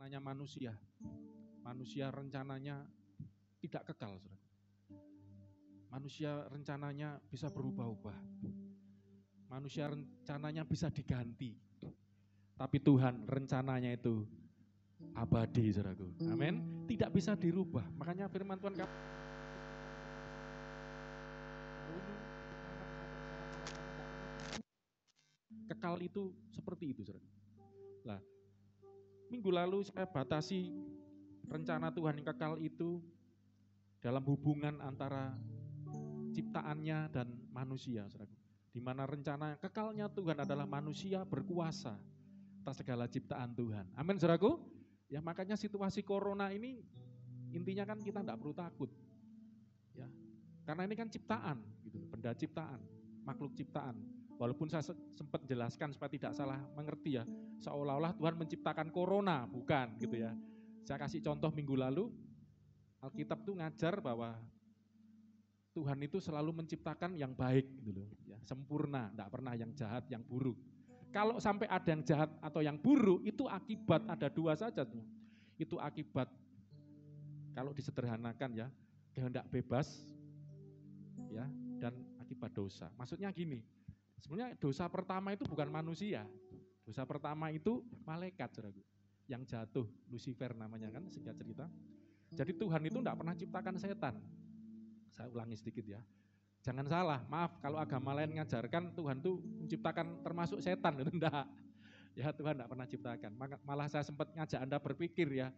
rencananya manusia. Manusia rencananya tidak kekal, saudara. Manusia rencananya bisa berubah-ubah. Manusia rencananya bisa diganti. Tapi Tuhan rencananya itu abadi, saudaraku. Amin. Tidak bisa dirubah. Makanya firman Tuhan kekal itu seperti itu, saudara. Nah, minggu lalu saya batasi rencana Tuhan yang kekal itu dalam hubungan antara ciptaannya dan manusia, saudaraku. Di mana rencana kekalnya Tuhan adalah manusia berkuasa atas segala ciptaan Tuhan. Amin, saudaraku. Ya, makanya situasi corona ini intinya kan kita enggak perlu takut. Ya. Karena ini kan ciptaan gitu, benda ciptaan, makhluk ciptaan. Walaupun saya sempat jelaskan supaya tidak salah mengerti ya, seolah-olah Tuhan menciptakan corona, bukan gitu ya. Saya kasih contoh minggu lalu, Alkitab tuh ngajar bahwa Tuhan itu selalu menciptakan yang baik gitu loh, ya, sempurna, enggak pernah yang jahat, yang buruk. Kalau sampai ada yang jahat atau yang buruk, itu akibat ada dua saja tuh. Itu akibat, kalau disederhanakan ya, kehendak bebas, ya, dan akibat dosa. Maksudnya gini, sebenarnya dosa pertama itu bukan manusia. Dosa pertama itu malaikat, saudaraku, yang jatuh, Lucifer namanya kan, singkat cerita. Jadi Tuhan itu enggak pernah ciptakan setan. Saya ulangi sedikit ya. Jangan salah, maaf kalau agama lain ngajarkan Tuhan tuh menciptakan termasuk setan, itu enggak. Ya, Tuhan enggak pernah ciptakan. Malah saya sempat ngajak Anda berpikir ya,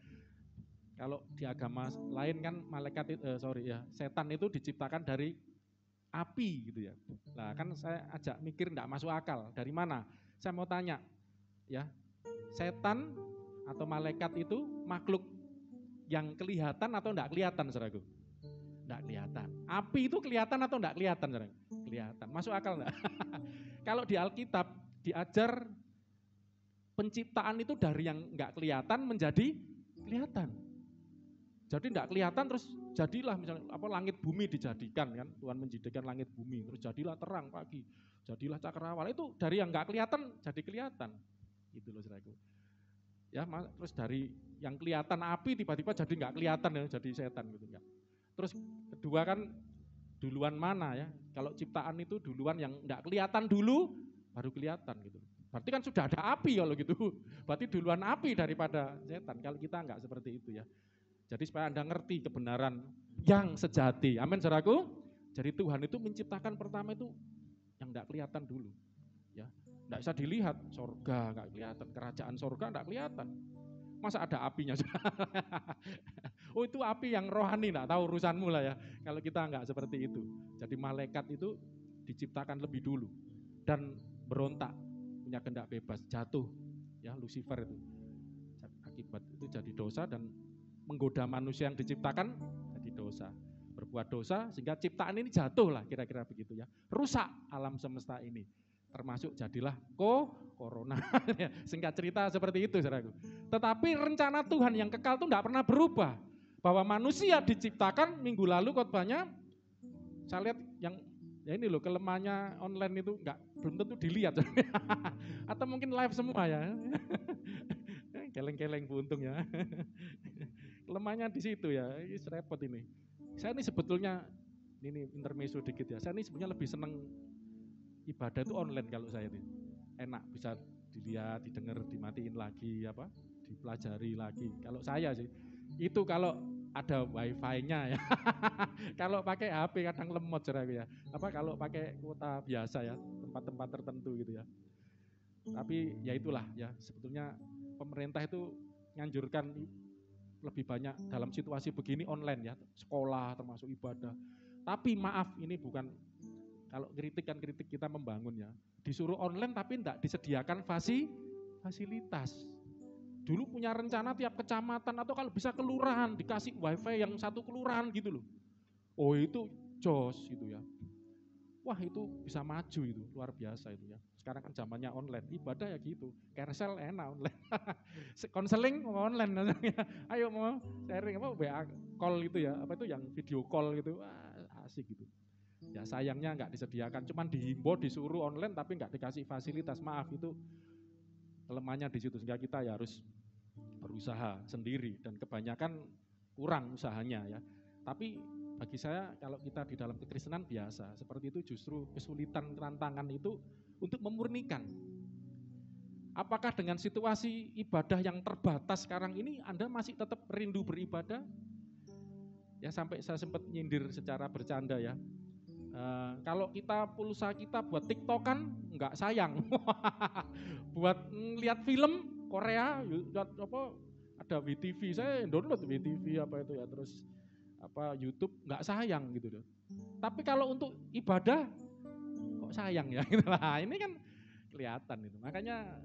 kalau di agama lain kan setan itu diciptakan dari api gitu ya. Nah, kan saya ajak mikir enggak masuk akal. Dari mana? Saya mau tanya, ya, setan atau malaikat itu makhluk yang kelihatan atau enggak kelihatan, saudaraku? Enggak kelihatan. Api itu kelihatan atau enggak kelihatan, saudara? Kelihatan. Masuk akal enggak? Kalau di Alkitab diajar penciptaan itu dari yang enggak kelihatan menjadi kelihatan. Jadi enggak kelihatan terus jadilah misalnya langit bumi dijadikan kan, Tuhan menjadikan langit bumi, terus jadilah terang pagi, jadilah cakrawala, itu dari yang enggak kelihatan jadi kelihatan. Gitu loh, saudaraku. Ya, terus dari yang kelihatan api tiba-tiba jadi enggak kelihatan ya, jadi setan gitu enggak. Terus kedua kan duluan mana ya? Kalau ciptaan itu duluan yang enggak kelihatan dulu baru kelihatan gitu. Berarti kan sudah ada api kalau gitu. Berarti duluan api daripada setan. Kalau kita enggak seperti itu ya. Jadi supaya Anda ngerti kebenaran yang sejati. Amin, saudaraku. Jadi Tuhan itu menciptakan pertama itu yang enggak kelihatan dulu. Ya, enggak bisa dilihat, sorga enggak kelihatan, kerajaan sorga enggak kelihatan. Masa ada apinya? Oh, itu api yang rohani, enggak tahu urusanmu lah ya. Kalau kita enggak seperti itu. Jadi malaikat itu diciptakan lebih dulu dan berontak, punya kehendak bebas, jatuh. Ya, Lucifer itu. Akibat itu jadi dosa dan menggoda manusia yang diciptakan jadi dosa. Berbuat dosa sehingga ciptaan ini jatuh lah, kira-kira begitu ya. Rusak alam semesta ini. Termasuk jadilah corona. Singkat cerita seperti itu, saudaraku. Tetapi rencana Tuhan yang kekal itu enggak pernah berubah. Bahwa manusia diciptakan, minggu lalu khotbahnya saya lihat yang ya ini loh, kelemahannya online itu belum tentu dilihat. Atau mungkin live semua ya. Keleng-keleng buntung ya. Kelemahannya di situ ya, ini repot ini. Saya ini sebetulnya, ini intermezzo dikit ya, saya ini sebenarnya lebih senang ibadah itu online kalau saya itu. Enak, bisa dilihat, didengar, dimatiin lagi, dipelajari lagi. Kalau saya sih, itu kalau ada wifi-nya ya. Kalau pakai HP kadang lemot ya. Kalau pakai kuota biasa ya, tempat-tempat tertentu gitu ya. Tapi ya itulah ya, sebetulnya pemerintah itu nganjurkan lebih banyak dalam situasi begini online ya, sekolah termasuk ibadah. Tapi maaf, ini bukan, kalau kritik kan kritik kita membangun ya. Disuruh online tapi enggak disediakan fasilitas. Dulu punya rencana tiap kecamatan atau kalau bisa kelurahan dikasih wifi yang satu kelurahan gitu loh. Oh, itu jos gitu ya. Wah, itu bisa maju itu, luar biasa itu ya. Sekarang kan zamannya online, ibadah ya gitu. Carousel enak online. Konseling online. Ayo mau sharing WA call gitu ya, itu yang video call gitu. Wah, asik gitu. Ya sayangnya enggak disediakan, cuman dihimbau disuruh online tapi enggak dikasih fasilitas. Maaf, itu kelemahannya di situ, sehingga kita ya harus berusaha sendiri dan kebanyakan kurang usahanya ya. Tapi bagi saya kalau kita di dalam kekristenan biasa seperti itu, justru kesulitan tantangan itu untuk memurnikan. Apakah dengan situasi ibadah yang terbatas sekarang ini Anda masih tetap rindu beribadah? Ya sampai saya sempat nyindir secara bercanda ya. Kalau kita pulsa kita buat TikTokan nggak sayang. Buat lihat film Korea, ada WTV, saya download WTV apa itu ya, terus YouTube nggak sayang gitu loh. Tapi kalau untuk ibadah kok sayang ya gitu lah. Ini kan kelihatan itu. Makanya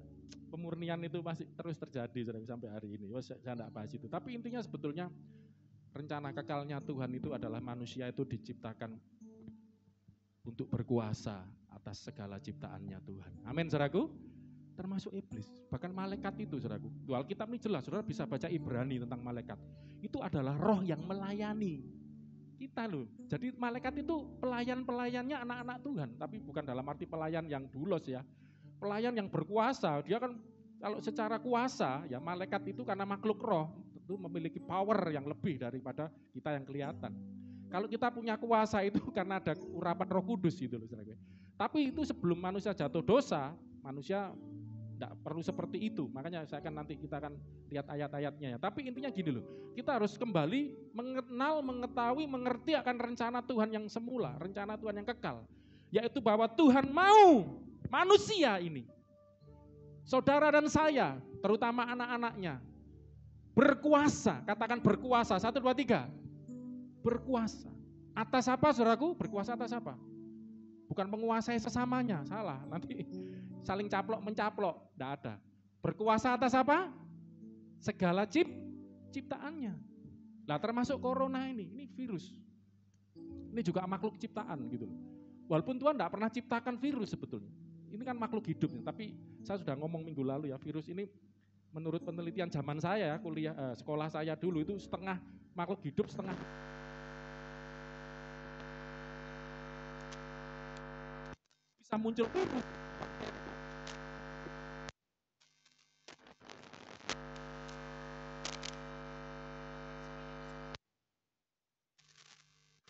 pemurnian itu masih terus terjadi sampai hari ini. Saya enggak bahas itu. Tapi intinya sebetulnya rencana kekalnya Tuhan itu adalah manusia itu diciptakan untuk berkuasa atas segala ciptaannya Tuhan. Amin, saudaraku. Termasuk iblis, bahkan malaikat itu, saudaraku. Di Alkitab ini jelas, saudara bisa baca Ibrani tentang malaikat. Itu adalah roh yang melayani kita loh. Jadi malaikat itu pelayan-pelayannya anak-anak Tuhan, tapi bukan dalam arti pelayan yang dulos ya. Pelayan yang berkuasa, dia kan kalau secara kuasa ya malaikat itu karena makhluk roh, tentu memiliki power yang lebih daripada kita yang kelihatan. Kalau kita punya kuasa itu karena ada urapan Roh Kudus gitu loh, saudara. Tapi itu sebelum manusia jatuh dosa, manusia tidak perlu seperti itu. Makanya kita akan lihat ayat-ayatnya ya. Tapi intinya gini loh, kita harus kembali mengenal, mengetahui, mengerti akan rencana Tuhan yang semula, rencana Tuhan yang kekal. Yaitu bahwa Tuhan mau manusia ini, saudara dan saya, terutama anak-anaknya, berkuasa. Katakan berkuasa, 1, 2, 3. Berkuasa. Atas apa, saudaraku? Berkuasa atas apa? Bukan menguasai sesamanya, salah. Nanti saling caplok mencaplok, tidak ada. Berkuasa atas apa? Segala ciptaannya. Nah, termasuk corona ini virus. Ini juga makhluk ciptaan gitu. Walaupun Tuhan tidak pernah ciptakan virus sebetulnya. Ini kan makhluk hidup, tapi saya sudah ngomong minggu lalu ya, virus ini menurut penelitian zaman saya, sekolah saya dulu itu setengah makhluk hidup, setengah bisa muncul virus.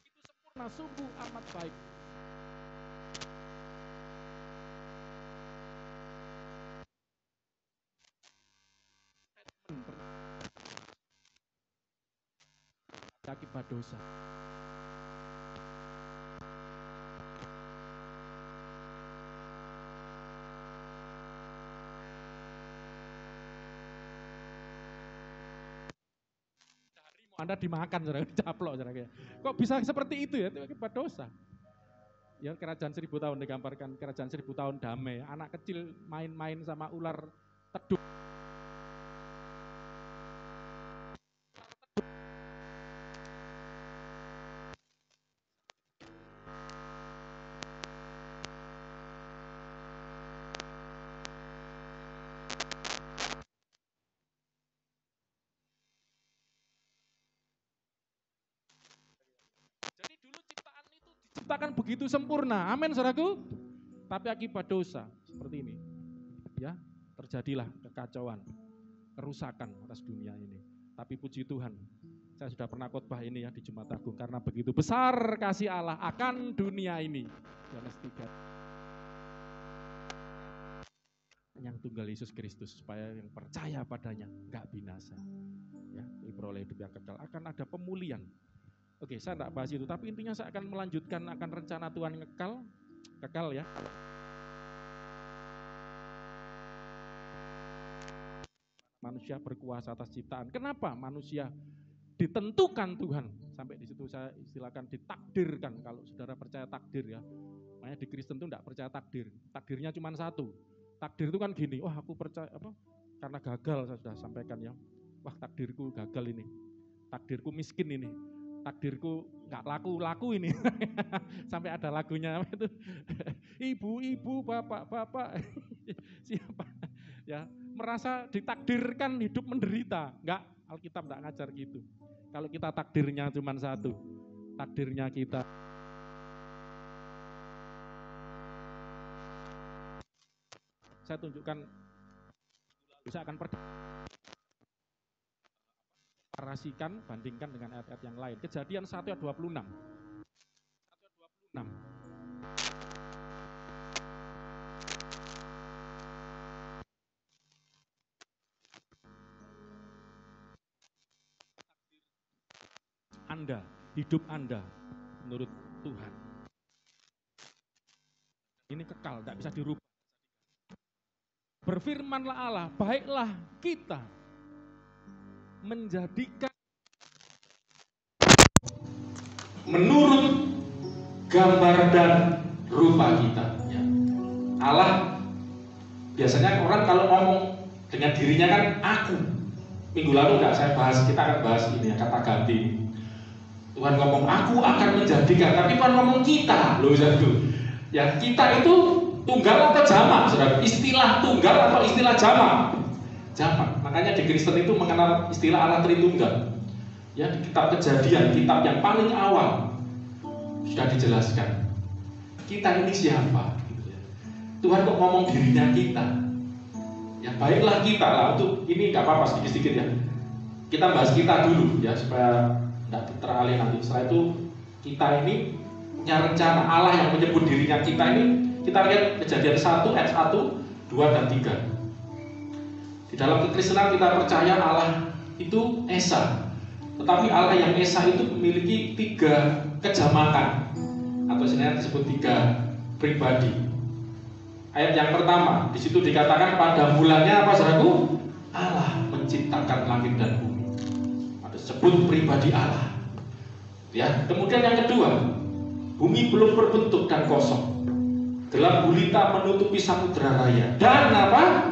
Itu sempurna, sungguh amat baik. Akibat dosa. Anda dimakan, saudara, caplok, saudara. Kok bisa seperti itu ya? Itu akibat dosa. Ya, kerajaan 1000 tahun digambarkan, kerajaan 1000 tahun damai. Anak kecil main-main sama ular teduk. Jadi dulu ciptaan itu diciptakan begitu sempurna. Amin, saudaraku. Tapi akibat dosa seperti ini, ya terjadilah kekacauan, kerusakan atas dunia ini. Tapi puji Tuhan, saya sudah pernah khotbah ini ya di Jumat Agung, karena begitu besar kasih Allah akan dunia ini. Yohanes 3. Yang tunggal Yesus Kristus, supaya yang percaya padanya enggak binasa, ya diperoleh hidup yang kekal. Akan ada pemulihan. Oke, saya enggak bahas itu, tapi intinya saya akan melanjutkan akan rencana Tuhan yang kekal ya. Manusia berkuasa atas ciptaan. Kenapa manusia ditentukan Tuhan? Sampai di situ saya istilahkan ditakdirkan. Kalau saudara percaya takdir ya. Makanya di Kristen itu enggak percaya takdir. Takdirnya cuma satu. Takdir itu kan gini, wah aku percaya karena gagal, saya sudah sampaikan ya. Wah takdirku gagal ini. Takdirku miskin ini. Takdirku enggak laku ini. Sampai ada lagunya itu. Ibu-ibu, bapak-bapak. Siapa? Ya, merasa ditakdirkan hidup menderita. Enggak, Alkitab enggak ngajar gitu. Kalau kita takdirnya cuma satu, takdirnya kita saya tunjukkan, saya akan komparasikan, bandingkan dengan ayat-ayat yang lain. Kejadian 1 ayat 26. 1 ayat 26. Anda, hidup Anda menurut Tuhan ini kekal, tidak bisa dirubah. Berfirmanlah Allah, baiklah kita menjadikan menurut gambar dan rupa kita. Ya. Allah, biasanya orang kalau ngomong dengan dirinya kan aku. Minggu lalu enggak saya bahas, kita akan bahas ini ya, kata ganti. Tuhan ngomong aku akan menjadikan, tapi Tuhan ngomong kita. Loh, ya kita itu tunggal atau jamak, saudara? Istilah tunggal atau istilah jamak? Jamak. Makanya di Kristen itu mengenal istilah Allah Tritunggal. Ya, di kitab Kejadian, kitab yang paling awal sudah dijelaskan. Kita ini siapa? Gitu ya. Tuhan kok ngomong dirinya kita? Ya baiklah kita lah, untuk ini nggak apa-apa sedikit-sedikit ya. Kita bahas kita dulu ya supaya nggak teralih nanti. Setelah itu kita ini punya rencana. Allah yang menyebut dirinya kita ini, kita lihat Kejadian 1 ayat 1, 2 dan 3. Di dalam kekristenan kita percaya Allah itu Esa. Tetapi Allah yang Esa itu memiliki 3 kejamakan atau sebenarnya disebut 3 pribadi. Ayat yang pertama, di situ dikatakan pada mulanya apa saudaraku? Allah menciptakan langit dan bumi. Ada disebut pribadi Allah. Ya, kemudian yang kedua, bumi belum berbentuk dan kosong. Gelap gulita menutupi samudra raya. Dan apa?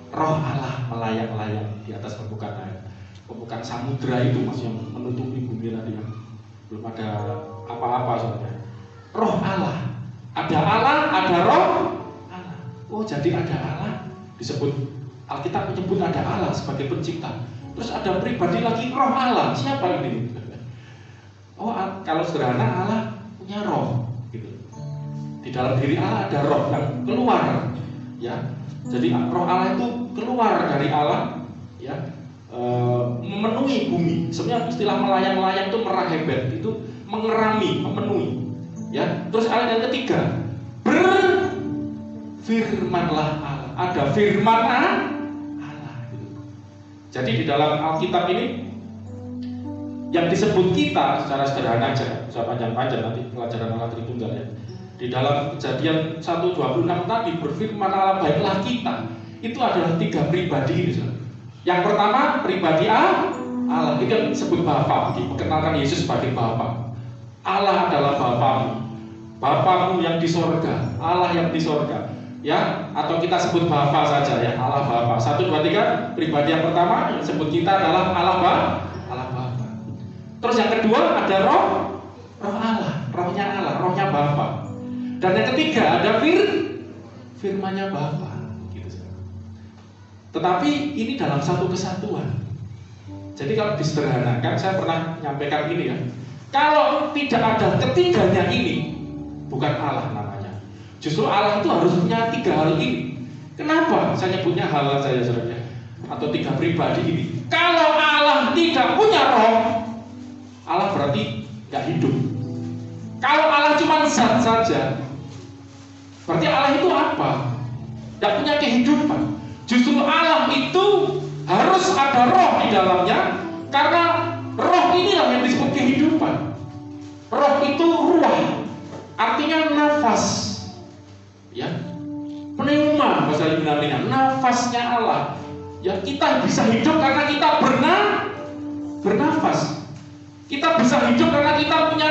Roh Allah melayang-layang di atas permukaan air. Permukaan samudra itu masih yang menutupi bumi tadi yang belum ada apa-apa saudara. Roh Allah, ada Allah, ada roh Allah. Oh jadi ada Allah, disebut Alkitab menyebut ada Allah sebagai pencipta. Terus ada pribadi lagi roh Allah. Siapa ini? Oh kalau sederhana Allah punya roh, gitu. Di dalam diri Allah ada roh yang keluar, ya. Jadi roh Allah itu keluar dari Allah, ya. Memenuhi bumi. Sebenarnya istilah melayang-layang itu merahebet, itu mengerami, memenuhi. Ya. Terus ayat yang ketiga, berfirmanlah Allah. Ada firman Allah. Gitu. Jadi di dalam Alkitab ini yang disebut kita secara sederhana aja, bisa panjang-panjang nanti pelajaran Allah Tritunggal ya. Di dalam Kejadian 1:26 tadi berfirman Allah baiklah kita. Itu adalah 3 pribadi ini. Yang pertama pribadi Allah, itu yang disebut Bapa, diperkenalkan Yesus sebagai Bapa. Allah adalah Bapamu, Bapamu yang di sorga, Allah yang di sorga, ya. Atau kita sebut Bapa saja ya, Allah Bapa. 1, 2, 3. Pribadi yang pertama yang disebut kita adalah Allah Bapa. Terus yang kedua ada roh Allah, rohnya Allah, rohnya Bapa. Dan yang ketiga ada firmannya Bapa. Tetapi ini dalam satu kesatuan. Jadi kalau disederhanakan, saya pernah menyampaikan ini ya. Kalau tidak ada ketiganya ini, bukan Allah namanya. Justru Allah itu harus punya 3 hal ini. Kenapa saya nyebutnya hal saya saudara? Atau 3 pribadi ini. Kalau Allah tidak punya roh, Allah berarti nggak hidup. Kalau Allah cuma zat saja, berarti Allah itu apa? Nggak punya kehidupan. Justru Allah itu harus ada roh di dalamnya, karena roh inilah yang disebut kehidupan. Roh itu ruah, artinya nafas, ya, pneuma bahasa Yunani-nya, nafasnya Allah. Ya kita bisa hidup karena kita bernafas. Kita bisa hidup karena kita punya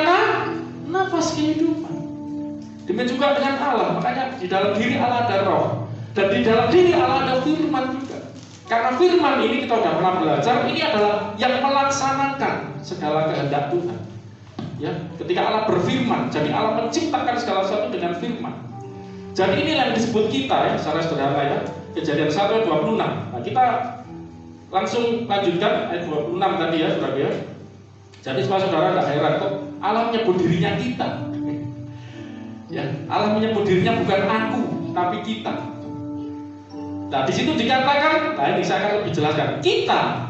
nafas kehidupan. Demikian juga dengan Allah, makanya di dalam diri Allah ada roh. Dan di dalam diri Allah ada firman juga. Karena firman ini kita sudah pernah belajar, ini adalah yang melaksanakan segala kehendak Tuhan. Ya, ketika Allah berfirman, jadi Allah menciptakan segala sesuatu dengan firman. Jadi inilah yang disebut kita ya, secara sederhana ya. Kejadian 1 ayat 26. Nah, kita langsung lanjutkan ayat 26 tadi ya, saudara ya. Jadi supaya saudara tidak heran kok Allah menyebut dirinya kita. Ya, Allah menyebut dirinya bukan aku, tapi kita. Nah di situ dikatakan, nah ini saya akan lebih jelaskan. Kita,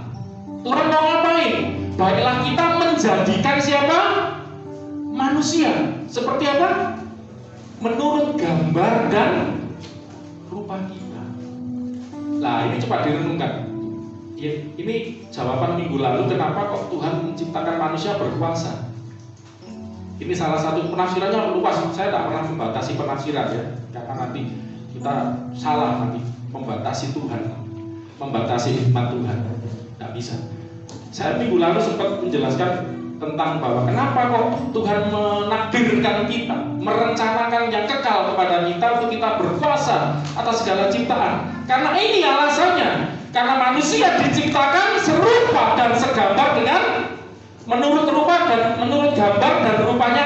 Tuhan mau ngapain? baiklah kita menjadikan siapa? Manusia. Seperti apa? Menurut gambar dan rupa kita. Nah, ini coba direnungkan. Ini jawaban minggu lalu kenapa kok Tuhan menciptakan manusia berkuasa. Ini salah satu penafsirannya luas. Saya tidak pernah membatasi penafsiran ya, karena nanti kita salah nanti membatasi Tuhan, membatasi hikmat Tuhan. Tidak bisa. Saya minggu lalu sempat menjelaskan tentang bahwa kenapa kok Tuhan menakdirkan kita, merencanakan yang kekal kepada kita untuk kita berkuasa atas segala ciptaan. Karena ini alasannya. Karena manusia diciptakan serupa dan segambar dengan menurut rupa dan menurut gambar dan rupanya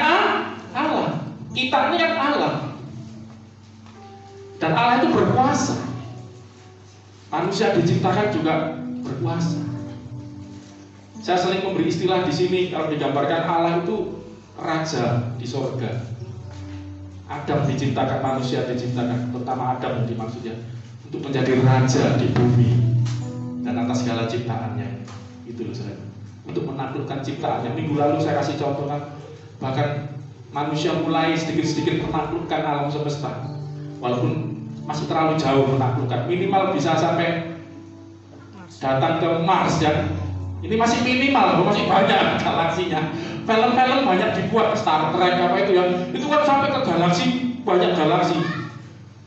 Allah. Kita ini kan Allah. Dan Allah itu berkuasa. Manusia diciptakan juga berkuasa. Saya sering memberi istilah di sini kalau digambarkan Allah itu raja di sorga. Adam diciptakan, manusia diciptakan, terutama Adam yang dimaksudnya, untuk menjadi raja di bumi dan atas segala ciptaannya. Itu loh saudara. Untuk menaklukkan ciptaannya. Minggu lalu saya kasih contoh kan, bahkan manusia mulai sedikit-sedikit menaklukkan alam semesta, walaupun masih terlalu jauh menaklukkan. Minimal bisa sampai datang ke Mars ya. Ini masih minimal, masih banyak galaksinya. Film-film banyak dibuat, Star Trek apa itu ya. Itu kan sampai ke galaksi, banyak galaksi.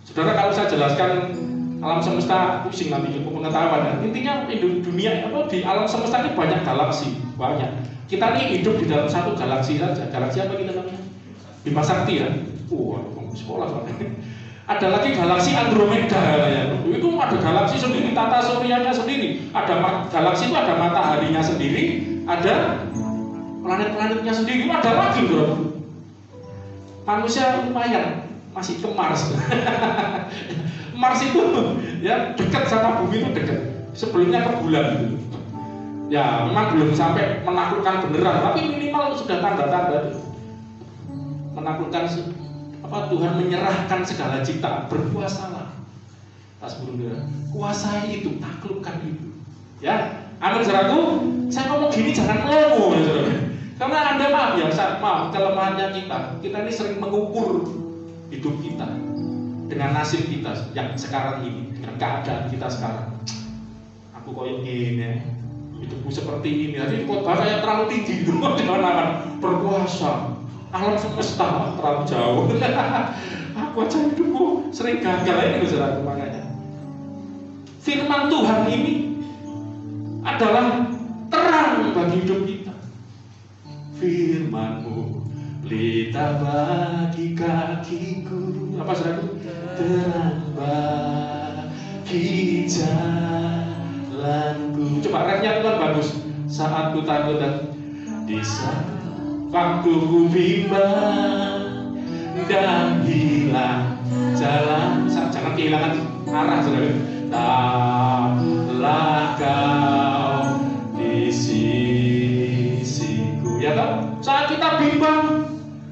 Saudara, kalau saya jelaskan alam semesta pusing nanti ilmu pengetahuan ya. Intinya dunia apa di alam semesta ini banyak galaksi, banyak. Kita ini hidup di dalam satu galaksi saja. Galaksi apa kita namanya? Bima Sakti ya. Sekolah soalnya. Ada lagi galaksi Andromeda ya. Itu ada galaksi sendiri, tata suryanya sendiri. Ada galaksi itu ada mataharinya sendiri, ada planet-planetnya sendiri, ada lagi bro. Manusia lumayan masih ke Mars. Mars itu ya dekat sama bumi itu dekat. Sebelumnya ke bulan gitu. Ya memang belum sampai menaklukkan beneran, tapi minimal sudah tanda-tanda itu. Menaklukkan apa, Tuhan menyerahkan segala ciptaan, berkuasalah. Tas burung kuasai itu, taklukkan itu. Ya, amin saudaraku. Saya ngomong gini jangan ngomong ya saudara. Karena Anda maaf ya, maaf kelemahannya kita ini sering mengukur hidup kita dengan nasib kita yang sekarang ini, dengan keadaan kita sekarang. Aku koyok ini, hidupku seperti ini. Jadi khotbah kayak terlalu tinggi itu, jangan berkuasa. Alam semesta terlalu jauh. Aku aja hidupku sering gagal ini saudara. Makanya firman Tuhan ini adalah terang bagi hidup kita. Firman-Mu pelita bagi kakiku, apa saudara? Terang bagi jalanku. Coba refnya itu kan bagus. Saat ku takut dan di saat waktu ku bimbang dan hilang jalan, jangan kehilangan arah saudara. Telah Kau di sisiku, ya toh? Saat kita bimbang,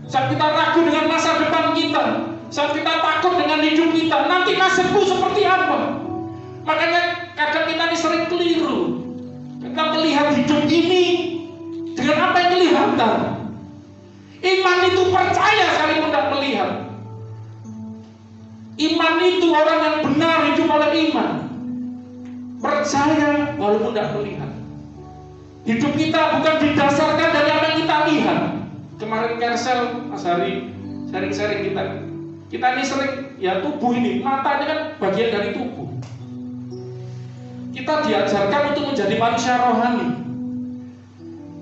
saat kita ragu dengan masa depan kita, saat kita takut dengan hidup kita, nanti nasibku seperti apa? Makanya kadang kita ini sering keliru. Kita melihat hidup ini dengan apa yang kelihatan. Iman itu percaya sekalipun tidak melihat. Iman itu orang yang benar hidup oleh iman. Percaya walaupun tidak melihat. Hidup kita bukan didasarkan dari apa yang kita lihat. Kemarin Kersel, Mas Hari, sharing-sharing kita ini sering, ya tubuh ini, mata ini kan bagian dari tubuh. Kita diajarkan untuk menjadi manusia rohani,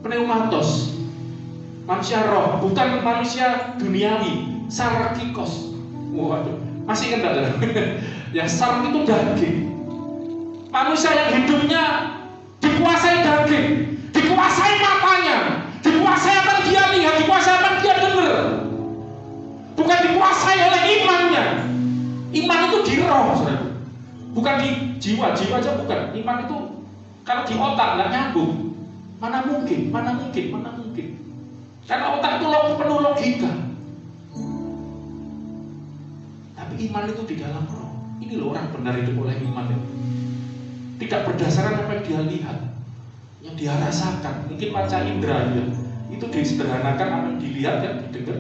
pneumatos, manusia roh, bukan manusia duniawi, sarkikos. Waduh, masih ingat enggak? Ya, sark itu daging. Manusia yang hidupnya dikuasai daging, dikuasai matanya, dikuasai apa yang dia lihat, dikuasai apa yang dia dengar, bukan dikuasai oleh imannya. Iman itu di roh, saudara, bukan di jiwa. Jiwa aja bukan. Iman itu kalau di otak nggak nyambung. Mana mungkin? Karena otak itu penuh logika. Tapi iman itu di dalam roh. Ini loh orang benar hidup oleh iman itu. Tidak berdasarkan apa yang dia lihat. yang dia rasakan. Mungkin panca indera ya, itu disederhanakan apa yang dilihat dan didengar,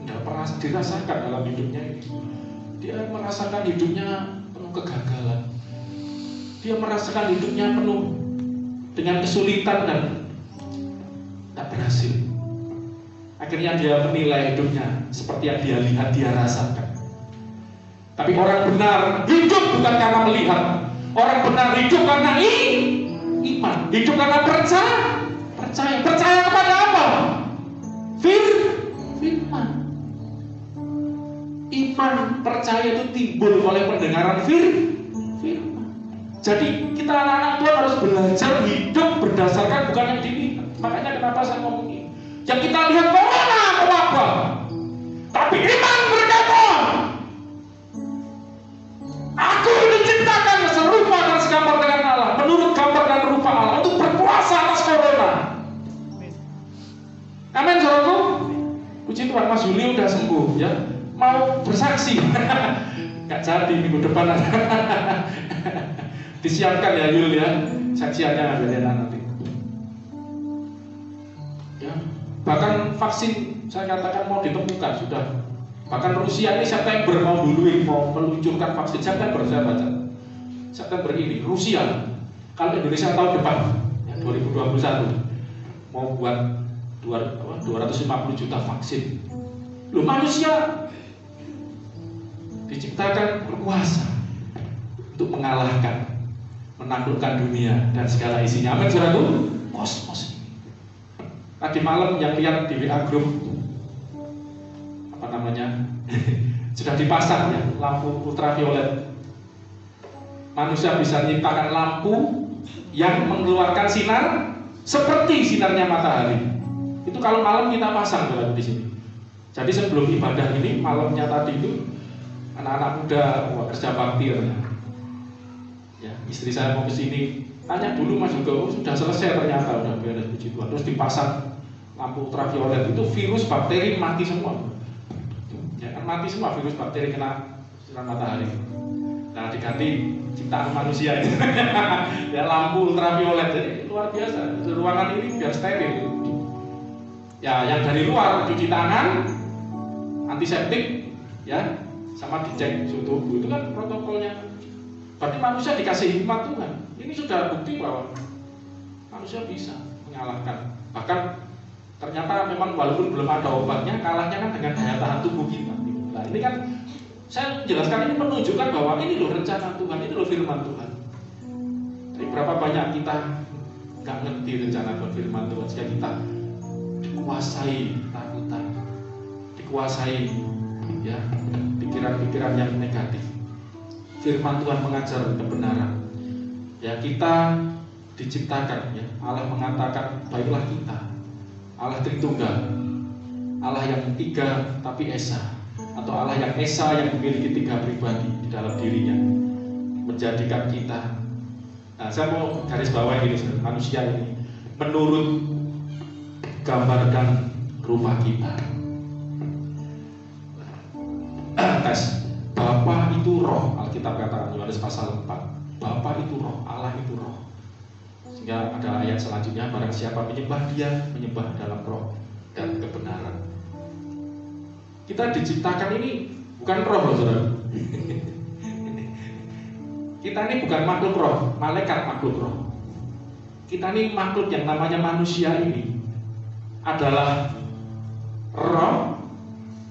tidak pernah dirasakan dalam hidupnya ini. Dia merasakan hidupnya penuh kegagalan, dia merasakan hidupnya penuh dengan kesulitan dan tak berhasil. Akhirnya dia menilai hidupnya seperti yang dia lihat, dia rasakan. Tapi orang benar hidup bukan karena melihat. Orang benar hidup karena iman. Hidup karena percaya. Percaya kepada apa? Firman. Iman, percaya itu timbul oleh pendengaran firman. Jadi kita anak-anak Tuhan harus belajar hidup berdasarkan bukan yang dilihat. Makanya kenapa saya ngomong ini? Yang kita lihat corona, wabah. Tapi iman berkata, aku diciptakan serupa dan segambar dengan Allah, menurut gambar dan rupa Allah, untuk berkuasa atas corona. Amin, saudaraku. Puji Tuhan, Mas Yuli udah sembuh ya. Mau bersaksi. Gak jadi minggu depan. Disiapkan ya Yul ya, saksiannya Belena nanti. Ya, bahkan vaksin saya katakan mau ditemukan sudah. Bahkan Rusia ini September mau meluncurkan vaksin September, saya baca. September ini Rusia. Kalau Indonesia tahun depan ya, 2021 mau buat 250 juta vaksin. Loh, manusia diciptakan berkuasa untuk mengalahkan, menaklukkan dunia dan segala isinya. Amin, saudaraku. Kosmos. Tadi malam yang lihat di WA Group, apa namanya, sudah dipasang ya lampu ultraviolet. Manusia bisa menciptakan lampu yang mengeluarkan sinar seperti sinarnya matahari. Itu kalau malam kita pasang di sini. Jadi sebelum ibadah ini malamnya tadi itu anak-anak muda kerja bakti ya, istri saya mau ke sini, tanya dulu Mas Hugo, sudah selesai ternyata udah beres, puji Tuhan. Terus dipasang lampu ultraviolet, itu virus bakteri mati semua. Ya kan mati semua virus bakteri kena sinar matahari. Nah diganti ciptaan manusia itu ya lampu ultraviolet, jadi luar biasa. Ruangan ini biar steril. Ya yang dari luar cuci tangan, antiseptik, ya sama dicek suhu tubuh, itu kan protokolnya. Berarti manusia dikasih hikmat Tuhan. Ini sudah bukti bahwa manusia bisa mengalahkan. Bahkan ternyata memang walaupun belum ada obatnya, kalahnya kan dengan daya tahan tubuh kita. Nah ini kan saya menjelaskan ini menunjukkan bahwa ini loh rencana Tuhan, ini loh firman Tuhan. Tapi berapa banyak kita nggak ngerti rencana Tuhan, firman Tuhan, sehingga kita dikuasai takutan, dikuasai ya pikiran-pikiran yang negatif. Firman Tuhan mengajar kebenaran. Ya kita diciptakan ya. Allah mengatakan baiklah kita. Allah Tritunggal. Allah yang tiga tapi esa, atau Allah yang esa yang memiliki tiga pribadi di dalam dirinya, menjadikan kita. Nah, saya mau garis bawah ini, manusia ini menurut gambar dan rupa kita. Tes. Bapa itu roh, Alkitab katakan Yohanes pasal 4. Bapa itu roh, Allah itu roh. Sehingga ada ayat selanjutnya, barang siapa menyembah dia, menyembah dalam roh dan kebenaran. Kita diciptakan ini bukan roh loh saudara. Kita ini bukan makhluk roh, malaikat makhluk roh. Kita ini makhluk yang namanya manusia ini adalah roh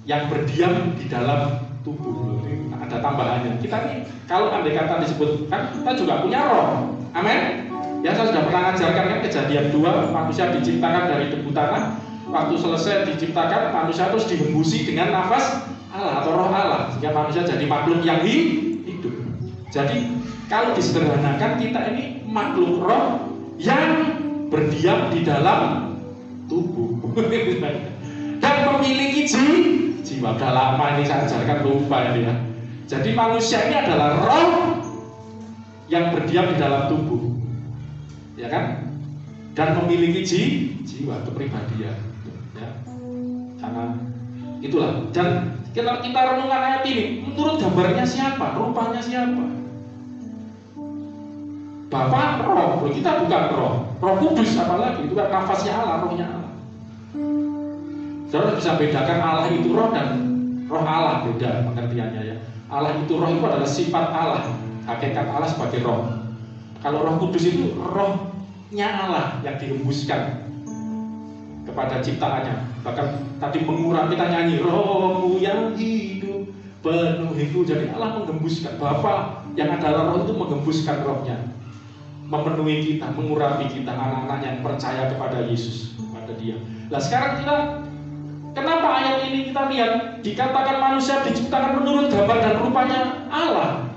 yang berdiam di dalam tubuh. Ada tambahannya. Kita ini kalau andai kata disebut kan kita juga punya roh. Amin. Ya saya sudah pernah ajarkan kan Kejadian 2, manusia diciptakan dari debu tanah. Waktu selesai diciptakan, manusia terus dihembusi dengan nafas Allah atau roh Allah, sehingga manusia jadi makhluk yang hidup. Jadi kalau disederhanakan, kita ini makhluk roh yang berdiam di dalam tubuh dan memiliki jiwa. Udah lama ini saya ajarkan, lupa ini ya. Jadi manusia ini adalah roh yang berdiam di dalam tubuh, ya kan? Dan memiliki jiwa, kepribadian, ya. Karena itulah. Dan kita renungkan ayat ini, menurut gambarnya siapa, rupanya siapa? Bapa roh, kita bukan roh. Roh Kudus apalagi, itu kan nafasnya Allah, rohnya Allah. Saudara bisa bedakan Allah itu roh dan roh Allah, beda pengertiannya ya. Allah itu roh itu adalah sifat Allah, hakikat Allah sebagai roh. Kalau Roh Kudus itu rohnya Allah yang dihembuskan kepada ciptaannya. Bahkan tadi mengurang, kita nyanyi rohmu yang hidup penuhiku. Jadi Allah menghembuskan, Bapa yang adalah roh itu menghembuskan rohnya, memenuhi kita, mengurapi kita, anak-anak yang percaya kepada Yesus, kepada Dia. Nah sekarang kita, kenapa ayat ini kita lihat dikatakan manusia diciptakan menurut gambar dan rupanya Allah?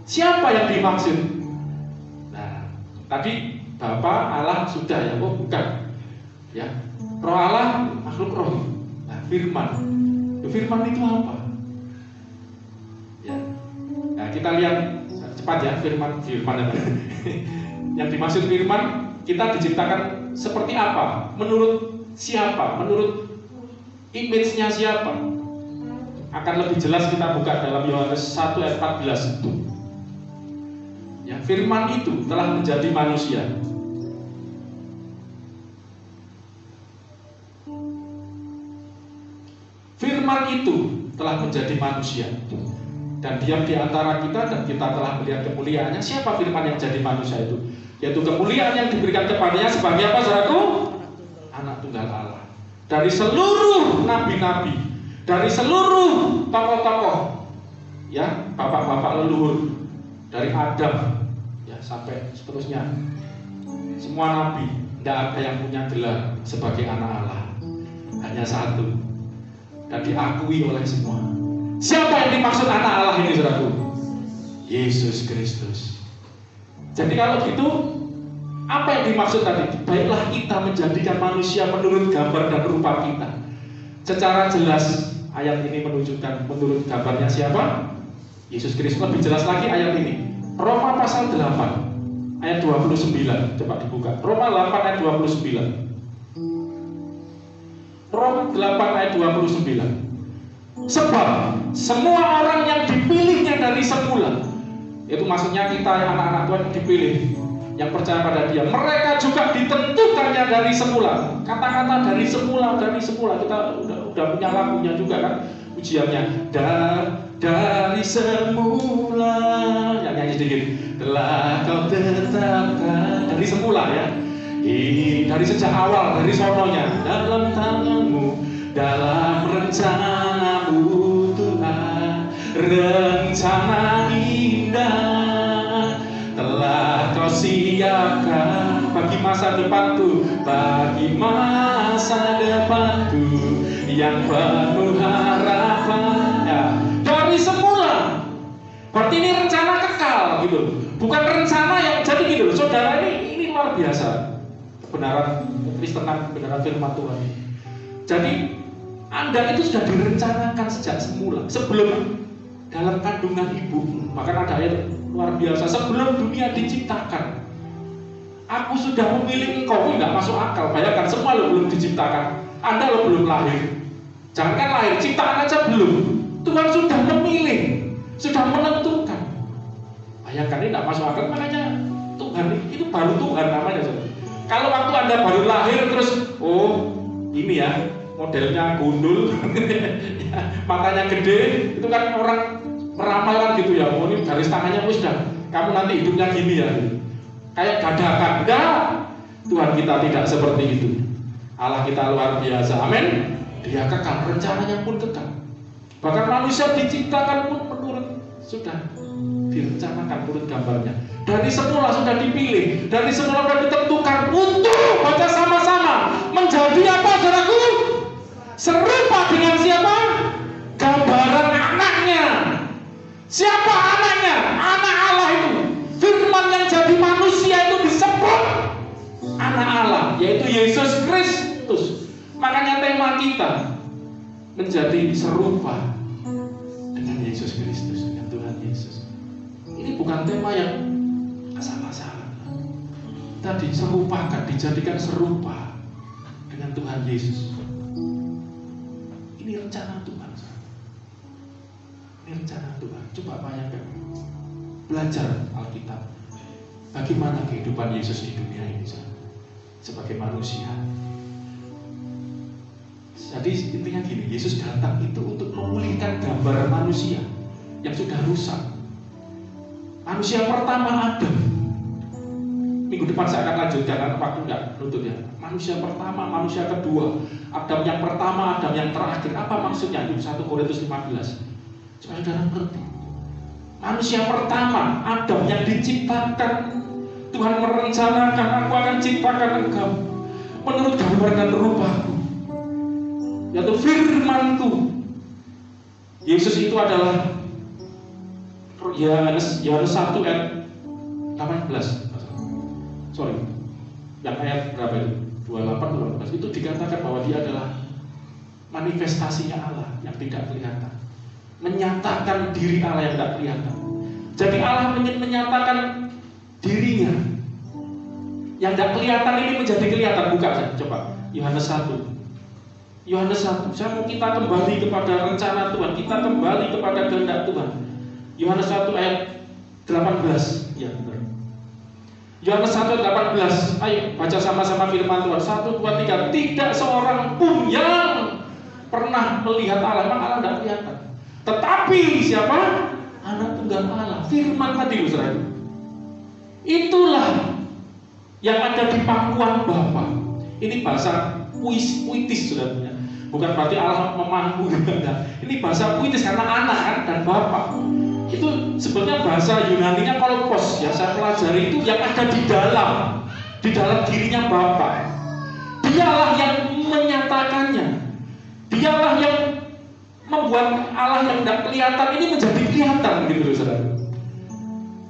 Siapa yang dimaksud? Nah, tadi Bapa Allah sudah ya, oh bukan. Ya, roh Allah makhluk roh. Nah, firman. Firman itu apa? Ya. Nah, kita lihat cepat ya firman apa? Yang dimaksud firman, kita diciptakan seperti apa? Menurut siapa? Menurut image-nya siapa? Akan lebih jelas kita buka dalam Yohanes 1 ayat 14. Ya, firman itu telah menjadi manusia. Firman itu telah menjadi manusia dan diam di antara kita, dan kita telah melihat kemuliaannya. Siapa firman yang jadi manusia itu? Yaitu kemuliaan yang diberikan kepadanya sebagai apa, saudaraku? Anak tunggal Allah. Dari seluruh nabi-nabi, dari seluruh tokoh-tokoh, ya, bapak-bapak leluhur, dari Adam ya sampai seterusnya, semua nabi, tidak ada yang punya gelar sebagai anak Allah, hanya satu, dan diakui oleh semua. Siapa yang dimaksud anak Allah ini, saudaraku? Yesus Kristus. Jadi kalau gitu, apa yang dimaksud tadi? Baiklah kita menjadikan manusia menurut gambar dan rupa kita. Secara jelas ayat ini menunjukkan menurut gambarnya siapa? Yesus Kristus. Lebih jelas lagi ayat ini, Roma pasal 8 ayat 29. Coba dibuka, Roma 8 ayat 29. Roma 8 ayat 29. Sebab semua orang yang dipilihnya dari semula, itu maksudnya kita yang anak-anak Tuhan dipilih, yang percaya pada Dia, mereka juga ditentukannya dari semula. Kata-kata dari semula, kita udah punya lagunya juga kan, ujiannya. Dari semula, yang nyanyi sedikit, telah kau tetapkan, dari semula ya, dari sejak awal, dari sononya, dalam tanganmu, dalam rencanamu Tuhan, rencana indah telah kau siapkan bagi masa depanku, yang penuh harapan ya. Dari semula, berarti ini rencana kekal gitu, bukan rencana yang jadi gitu loh. Saudara, ini luar biasa kebenaran Kristenan, kebenaran firman Tuhan. Jadi Anda itu sudah direncanakan sejak semula, sebelum dalam kandungan ibu. Bahkan ada ayat luar biasa, sebelum dunia diciptakan, aku sudah memilih engkau. Ini nggak masuk akal. Bayangkan, semua lo belum diciptakan, Anda lo belum lahir. Jangankan lahir, ciptaan aja belum, Tuhan sudah memilih, sudah menentukan. Bayangkan, ini nggak masuk akal. Makanya Tuhan itu baru Tuhan namanya. Kalau waktu Anda baru lahir terus, oh ini ya modelnya gundul, matanya gede, itu kan orang meramal kan gitu ya. Oh ini garis tangannya sudah, kamu nanti hidupnya gini ya, kayak dadakan. Enggak, Tuhan kita tidak seperti itu. Allah kita luar biasa, amin. Dia kekal, rencananya pun kekal. Bahkan manusia diciptakan pun menurut, sudah direncanakan menurut gambarnya. Dari semula sudah dipilih, dari semula sudah ditentukan untuk, baca sama-sama, menjadi apa, saudaraku? Serupa dengan siapa? Gambaran anaknya. Siapa anaknya? Anak Allah itu. Firman yang jadi manusia itu disebut anak Allah, yaitu Yesus Kristus. Makanya tema kita menjadi serupa dengan Yesus Kristus, dengan Tuhan Yesus. Ini bukan tema yang asal-asalan. Kita diserupakan, dijadikan serupa dengan Tuhan Yesus. Ini rencana Tuhan. Ini rencana Tuhan. Coba bayangkan, belajar Alkitab. Bagaimana kehidupan Yesus di dunia ini sebagai manusia? Jadi intinya gini, Yesus datang itu untuk memulihkan gambaran manusia yang sudah rusak. Manusia pertama Adam. Minggu depan saya akan lanjutkan, karena waktu nggak nutup ya. Manusia pertama, manusia kedua, Adam yang pertama, Adam yang terakhir. Apa maksudnya? Di 1 Korintus 15. Supaya saudara ngerti. Manusia pertama, Adam yang diciptakan. Tuhan merencanakan, aku akan ciptakan engkau menurut gambar dan rupaku, yaitu firman-Ku. Yesus itu adalah Yohanes 1 ayat 18. Sorry, yang ayat berapa itu? 28-18 itu dikatakan bahwa dia adalah manifestasinya Allah yang tidak kelihatan, menyatakan diri Allah yang tidak kelihatan. Jadi Allah ingin menyatakan dirinya yang tidak kelihatan ini menjadi kelihatan. Buka saja, coba Yohanes 1. Yohanes 1. Saya mau kita kembali kepada rencana Tuhan, kita kembali kepada kehendak Tuhan. Yohanes 1 ayat 18. Ya benar. Yohanes 1 ayat 18. Ayo baca sama-sama firman Tuhan. 1, 2, 3. Tidak seorang pun yang pernah melihat Allah. Memang Allah tidak kelihatan. Tetapi siapa? Anak tunggal Allah. Firman tadi saudara. Itulah yang ada di pangkuan Bapa. Ini bahasa puitis saudara. Bukan berarti Allah memangku gitu. Ini bahasa puitis karena anak kan dan Bapa. Itu sebenarnya bahasa Yunaninya kolpos ya. Saya pelajari itu yang ada di dalam dirinya Bapa. Dialah yang menyatakannya. Dialah yang membuat Allah yang tidak kelihatan ini menjadi kelihatan gitu saudara.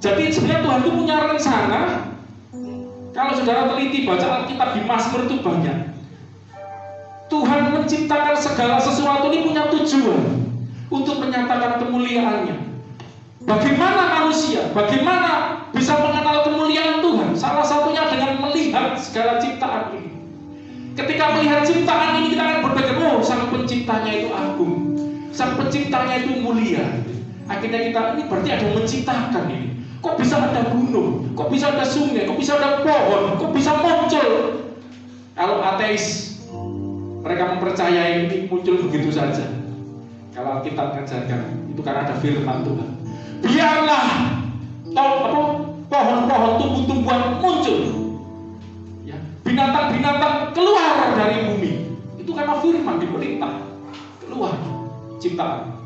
Jadi sebenarnya Tuhan itu punya rencana. Kalau saudara teliti baca Alkitab di Mazmur itu banyak. Tuhan menciptakan segala sesuatu ini punya tujuan untuk menyatakan kemuliaannya. Bagaimana manusia, bagaimana bisa mengenal kemuliaan Tuhan? Salah satunya dengan melihat segala ciptaan ini. Ketika melihat ciptaan ini kita akan berpikir, oh sang penciptanya itu agung, sang penciptanya itu mulia. Akhirnya kita, ini berarti ada yang menciptakan ini. Kok bisa ada gunung? Kok bisa ada sungai? Kok bisa ada pohon? Kok bisa muncul? Kalau ateis, mereka mempercayai ini muncul begitu saja. Kalau Alkitab mengajarkan, itu karena ada firman Tuhan. Biarlah pohon-pohon, tumbuh-tumbuhan muncul. Ya, binatang-binatang keluar dari bumi. Itu karena firman diperintah keluar ciptaan.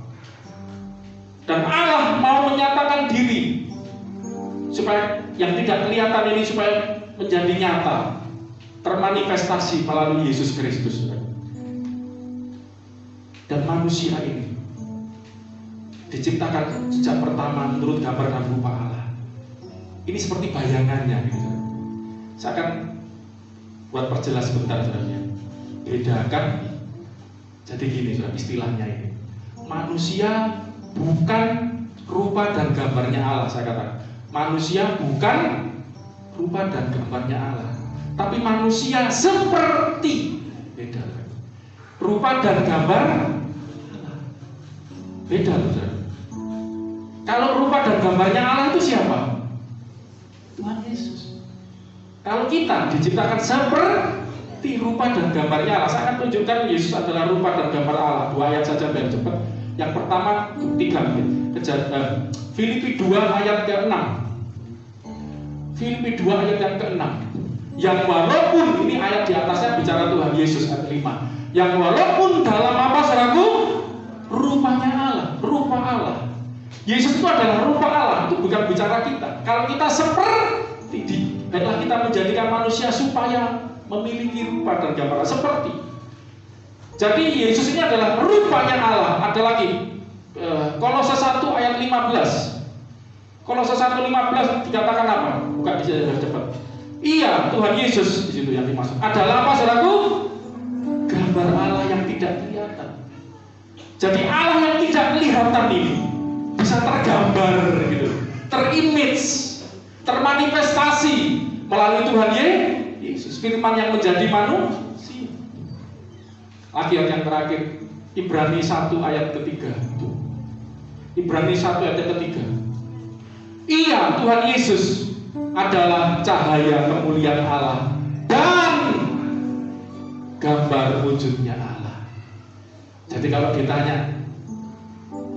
Dan Allah mau menyatakan diri supaya yang tidak kelihatan ini supaya menjadi nyata, termanifestasi melalui Yesus Kristus. Dan manusia ini diciptakan sejak pertama menurut gambar dan rupa Allah. Ini seperti bayangannya gitu. Saya akan buat perjelas sebentar saudara. Bedakan. Jadi gini saudara, istilahnya ini. Manusia bukan rupa dan gambarnya Allah, saya katakan. Manusia bukan rupa dan gambarnya Allah, tapi manusia seperti. Beda. Rupa dan gambar Allah. Beda saudara. Kalau rupa dan gambarnya Allah itu siapa? Tuhan Yesus. Kalau kita diciptakan seperti rupa dan gambarnya Allah, saya akan tunjukkan Yesus adalah rupa dan gambar Allah. 2 ayat saja biar cepat. Yang pertama 3 Filipi 2 ayat ke-6. Filipi 2 ayat yang ke-6. Yang walaupun ini ayat di atasnya bicara Tuhan Yesus ayat 5. Yang walaupun dalam apa saudaraku? Rupanya Allah, rupa Allah. Yesus itu adalah rupa Allah, itu bukan bicara kita. Kalau kita seperti baiklah kita menjadikan manusia supaya memiliki rupa dan gambar seperti. Jadi Yesus ini adalah rupanya Allah. Ada lagi Kolose 1 ayat 15. Kolose 1:15 dikatakan apa? Buka di sini cepat. Iya, Tuhan Yesus di situ yang dimaksud. Adalah apa saudaraku? Gambar Allah yang tidak kelihatan. Jadi Allah yang tidak kelihatan ini bisa tergambar gitu, terimage, termanifestasi melalui Tuhan Yesus, firman yang menjadi manusia. Ayat yang terakhir, Ibrani 1 ayat ketiga. Ibrani 1 ayat ketiga. Iya, Tuhan Yesus adalah cahaya kemuliaan Allah dan gambar wujudnya Allah. Jadi kalau ditanya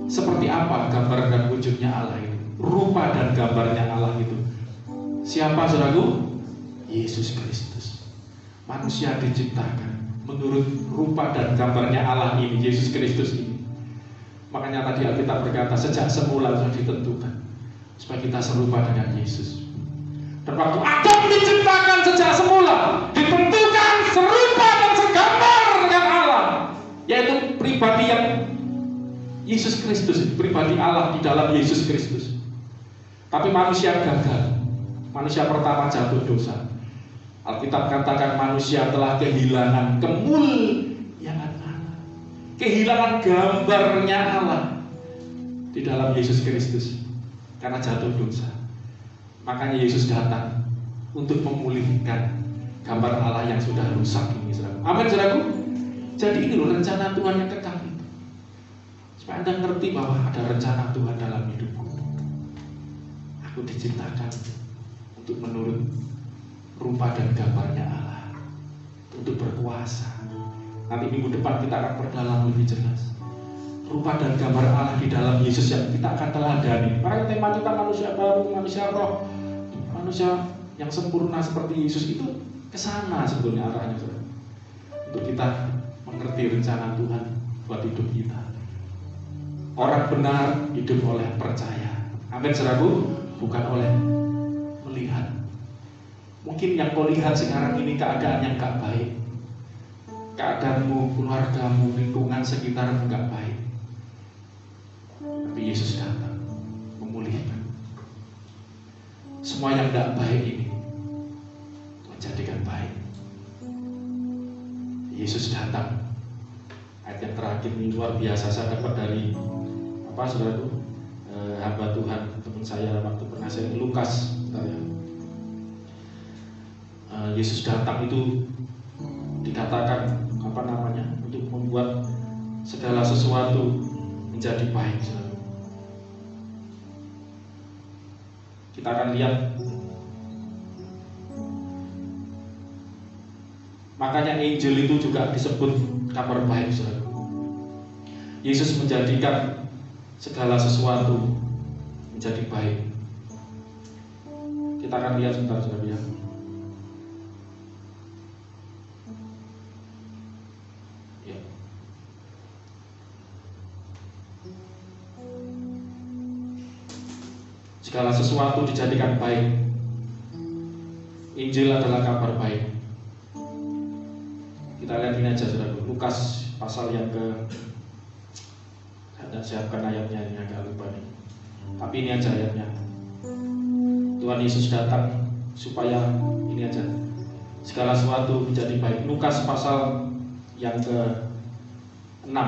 seperti apa gambar dan wujudnya Allah itu, rupa dan gambarnya Allah itu, siapa saudaraku? Yesus Kristus. Manusia diciptakan menurut rupa dan gambarnya Allah ini, Yesus Kristus ini. Makanya tadi Alkitab berkata sejak semula sudah ditentukan supaya kita serupa dengan Yesus. Dan waktu Adam diciptakan sejak semula ditentukan serupa dan segambar dengan Allah, yaitu pribadi yang Yesus Kristus, pribadi Allah di dalam Yesus Kristus. Tapi manusia gagal. Manusia pertama jatuh dosa. Alkitab katakan manusia telah kehilangan kemuliaan Allah, kehilangan gambarnya Allah di dalam Yesus Kristus karena jatuh dosa. Makanya Yesus datang untuk memulihkan gambar Allah yang sudah rusak ini, saudara. Amin, saudaraku. Jadi ini loh rencana Tuhan yang kekal itu, supaya Anda ngerti bahwa ada rencana Tuhan dalam hidupku. Aku diciptakan untuk menurut rupa dan gambarnya Allah, untuk berkuasa. Nanti minggu depan kita akan perdalam lebih jelas rupa dan gambar Allah di dalam Yesus yang kita akan teladani. Makanya tema kita manusia baru, manusia roh, manusia yang sempurna seperti Yesus itu kesana sebetulnya arahnya, saudara. Untuk kita mengerti rencana Tuhan buat hidup kita. Orang benar hidup oleh percaya. Amin, saudaraku, bukan oleh melihat. Mungkin yang kau lihat sekarang ini keadaan yang gak baik, keadaanmu, keluargamu, lingkungan sekitarmu gak baik. Tapi Yesus datang memulihkan semua yang gak baik ini, menjadikan baik. Yesus datang. Ayat yang terakhir ini luar biasa, saya dapat dari saudaraku, hamba Tuhan, teman saya waktu penasihat Lukas. Yesus datang itu dikatakan untuk membuat segala sesuatu menjadi baik. Kita akan lihat, makanya Injil itu juga disebut kabar baik, saudara. Yesus menjadikan segala sesuatu menjadi baik. Kita akan lihat sebentar, saudara ya. Segala sesuatu dijadikan baik. Injil adalah kabar baik. Kita lihat ini aja, saudara. Lukas pasal yang saya siapkan ayatnya, ini agak lupa nih. Tapi ini aja ayatnya. Tuhan Yesus datang supaya ini aja, segala sesuatu menjadi baik. Lukas pasal yang ke-6.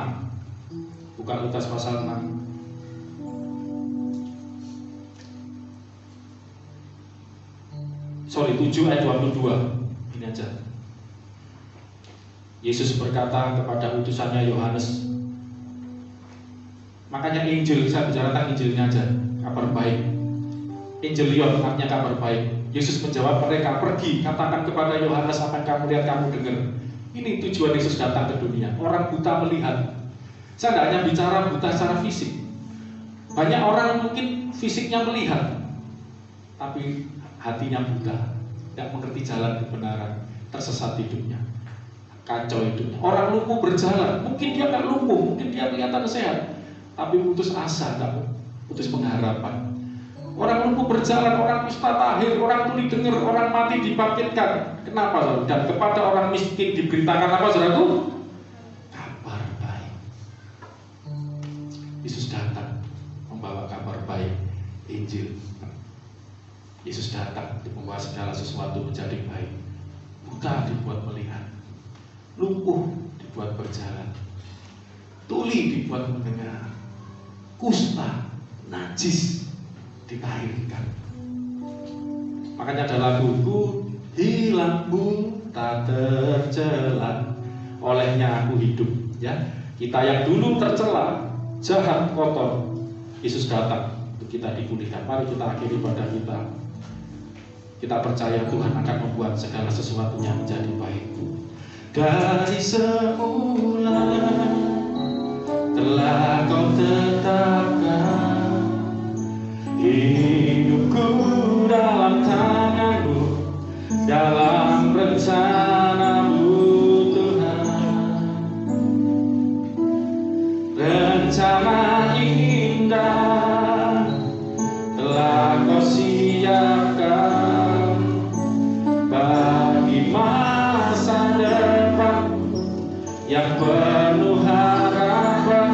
Bukan Lukas pasal 6. 7 ayat 22. Ini aja. Yesus berkata kepada utusannya Yohanes. Makanya Injil, saya bicara tentang Injilnya aja, kabar baik. Injilion artinya kabar baik. Yesus menjawab mereka, pergi, katakan kepada Yohanes apa yang kamu lihat, kamu dengar. Ini tujuan Yesus datang ke dunia. Orang buta melihat. Saya tidak hanya bicara buta secara fisik. Banyak orang mungkin fisiknya melihat, tapi hatinya buta, tidak mengerti jalan kebenaran, tersesat hidupnya, kacau hidupnya. Orang lumpuh berjalan, mungkin dia nggak lumpuh, mungkin dia kelihatan sehat, tapi putus asa, putus pengharapan. Orang lumpuh berjalan, orang kusta tahir, orang tuli dengar, orang mati dibangkitkan. Kenapa, saudara? Dan kepada orang miskin diberitakan apa, saudara? Kabar baik. Yesus datang membawa kabar baik, Injil. Yesus datang untuk membawa segala sesuatu menjadi baik. Buta dibuat melihat, lumpuh dibuat berjalan, tuli dibuat mendengar, kusta, najis ditahirkan. Makanya ada laguku, hilangmu tak tercela, olehnya aku hidup. Ya, kita yang dulu tercela, jahat, kotor, Yesus datang untuk kita dipulihkan. Mari kita akhiri ibadah kita. Kita percaya Tuhan akan membuat segala sesuatunya menjadi baik. Dari semula telah Kau tetapkan hidupku dalam tangan-Mu, dalam rencana-Mu Tuhan. Rencana indah telah Kau siapkan bagi masa depan yang penuh harapan.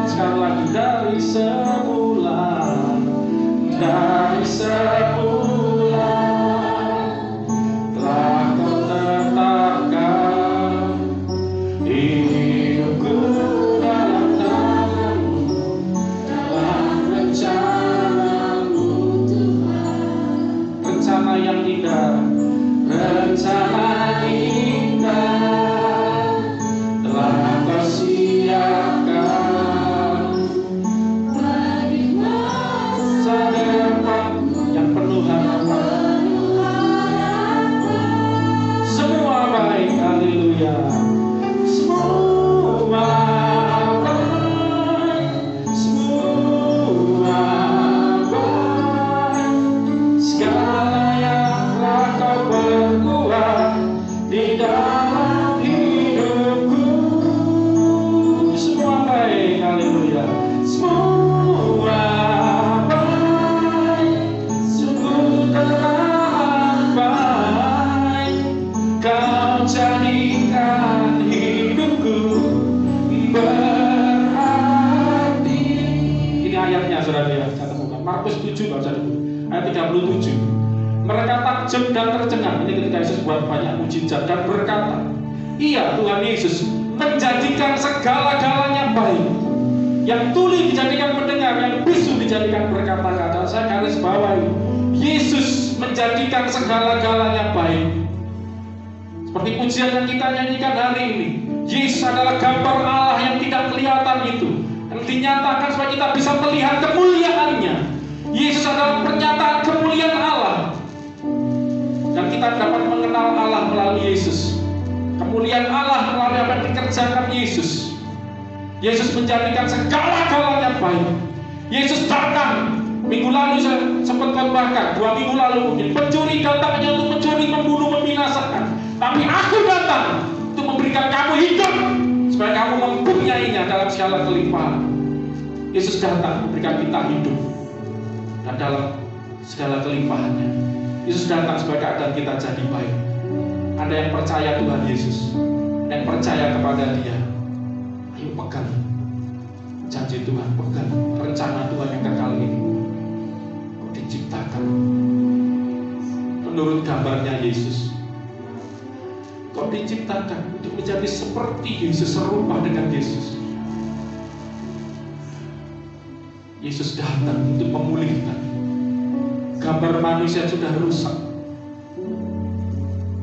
Sekali lagi, dari semula telah Kau tetapkan hidupku dalam tangan-Mu, dalam rencana-Mu Tuhan. Rencana yang indah, rencana indah telah Kau siapkan bagi masa depan yang penuh harapan. Semua baik, haleluya. Semua baik, semua baik. Segala yang telah Kau perbuat di dalam hidupku, semua baik, haleluya. Semua baik, sungguh telah baik. Kau jadikan hidupku berarti. Ini ayatnya, saudara ya, saya temukan Markus 7 ayat 37. Mereka takjub dan tercengang. Ini ketika Yesus buat banyak mujizat dan berkata, iya, Tuhan Yesus menjadikan segala-galanya baik. Yang tuli dijadikan mendengar, yang bisu dijadikan berkata-kata. Saya garis bawahi, Yesus menjadikan segala-galanya baik. Seperti pujian yang kita nyanyikan hari ini, Yesus adalah gambar Allah yang tidak kelihatan itu, yang dinyatakan supaya kita bisa melihat kemuliaan-Nya. Yesus adalah pernyataan kemuliaan Allah, dan kita dapat mengenal Allah melalui Yesus. Kemuliaan Allah melalui apa yang dikerjakan Yesus. Yesus menjadikan segala-galanya baik. Yesus datang. Minggu lalu saya sempat khotbahkan, 2 minggu lalu mungkin, pencuri datang hanya untuk mencuri, membunuh, membinasakan. Tapi aku datang untuk memberikan kamu hidup, supaya kamu mempunyainya dalam segala kelimpahan. Yesus datang memberikan kita hidup, dan dalam segala kelimpahannya. Yesus datang supaya keadaan kita jadi baik. Ada yang percaya Tuhan Yesus, yang percaya kepada Dia, ayo pegang janji Tuhan, pegang rencana Tuhan yang kekal ini. Kau diciptakan menurut gambarnya Yesus. Kau diciptakan untuk menjadi seperti Yesus, serupa dengan Yesus. Yesus datang untuk memulihkan gambar manusia yang sudah rusak.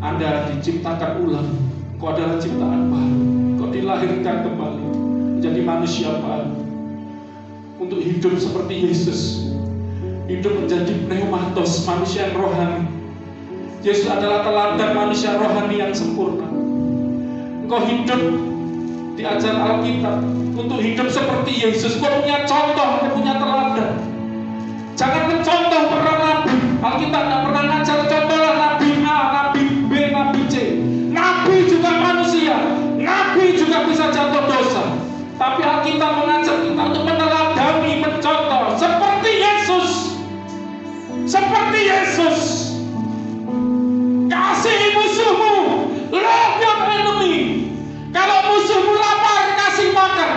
Anda diciptakan ulang. Kau adalah ciptaan baru. Kau dilahirkan kembali menjadi manusia baru, untuk hidup seperti Yesus, hidup menjadi pneumatos, manusia yang rohani. Yesus adalah teladan manusia rohani yang sempurna. Engkau hidup diajar Alkitab untuk hidup seperti Yesus. Engkau punya contoh, engkau punya teladan. Jangan mencontoh para nabi. Alkitab tidak pernah ngajar contohlah nabi A, nabi B, nabi C. Nabi juga manusia, nabi juga bisa jatuh dosa. Tapi Alkitab mengajar kita untuk meneladani, mencontoh seperti Yesus. Seperti Yesus. Kasihi musuhmu, love your enemy. Kalau musuhmu lapar, kasih makan.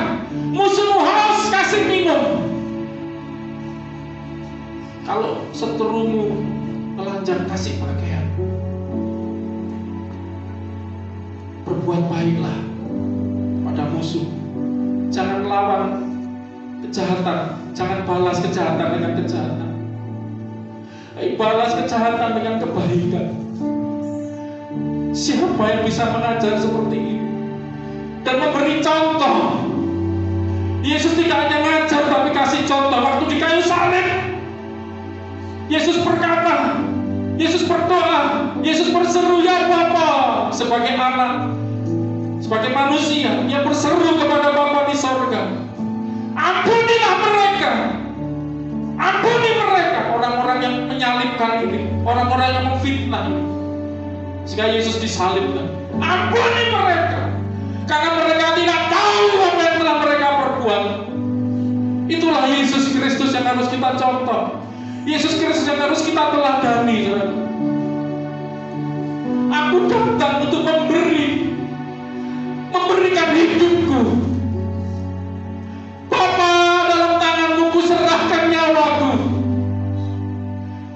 Musuhmu haus, kasih minum. Kalau seterumu telanjang, kasih pakaian. Berbuat baiklah pada musuh. Jangan lawan kejahatan, jangan balas kejahatan dengan kejahatan. Balas kejahatan dengan kebaikan. Siapa yang bisa mengajar seperti ini dan memberi contoh? Yesus tidak hanya ngajar tapi kasih contoh. Waktu di kayu salib, Yesus berkata, Yesus berdoa, Yesus berseru, ya Bapa, sebagai anak, sebagai manusia, Dia berseru kepada Bapa di sorga, ampunilah mereka, ampuni mereka, orang-orang yang menyalibkan ini, orang-orang yang memfitnah ini. Sehingga Yesus disalibkan. Ampuni mereka, karena mereka tidak tahu apa yang telah mereka perbuat. Itulah Yesus Kristus yang harus kita contoh, Yesus Kristus yang harus kita teladani, saudara. Aku datang untuk memberikan hidupku. Bapa, dalam tangan-Mu kuserahkan nyawaku.